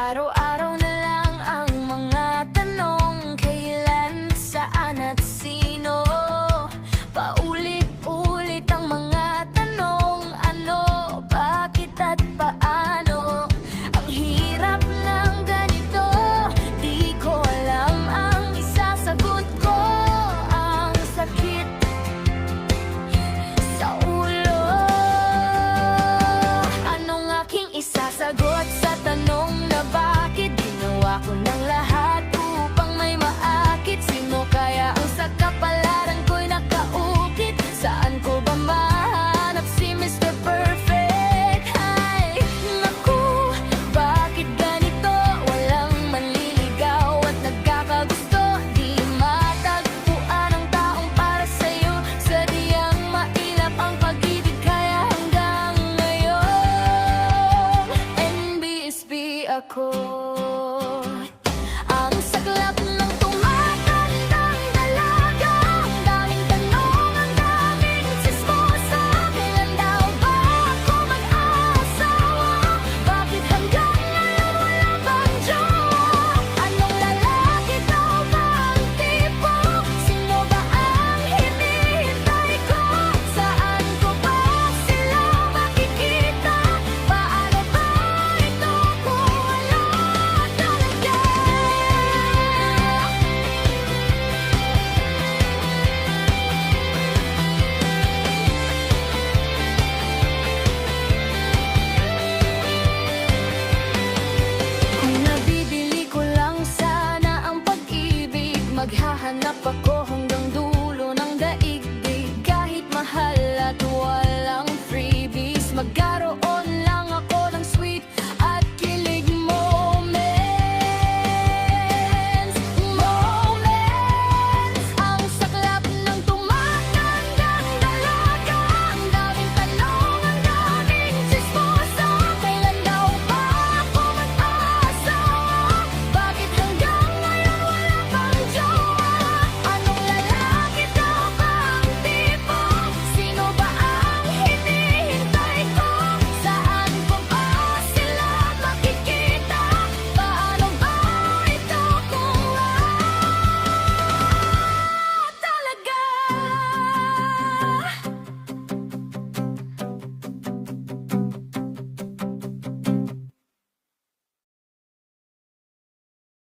Araw-araw na lang ang mga tanong, kailan, saan at sino. Paulit-ulit ang mga tanong, ano, bakit at paano. Ang hirap ng ganito, di ko alam ang isasagot ko. Ang sakit sa ulo. Anong aking isasagot sa tanong na bakit? Ginawa ko ng lahat upang may maakit. Sino kaya ang sa kapalaran ko'y nakaukit? Saan ko ba mahanap si Mr. Perfect? Ay, naku, bakit ganito? Walang manliligaw at nagkakagusto. Di matagpuan ang taong para sa'yo. Sadyang mailap ang pag-ibig kaya hanggang ngayon NBSB ako. Ang saglap ng tumatandang dalaga. Ang daming tanong, ang daming sismosa. Kailan daw ba ako mag-aasawa? Bakit hanggang ngayon wala bang jowa? Anong lalaki daw ba ang tipo? Sino ba ang hinihintay ko? Saan ko ba sila makikita? Paano ba ito kung wala talaga? Kung nabibili ko lang sana ang pag-ibig, maghahanap ako hanggang dulo ng daigdig. Kahit mahal at wala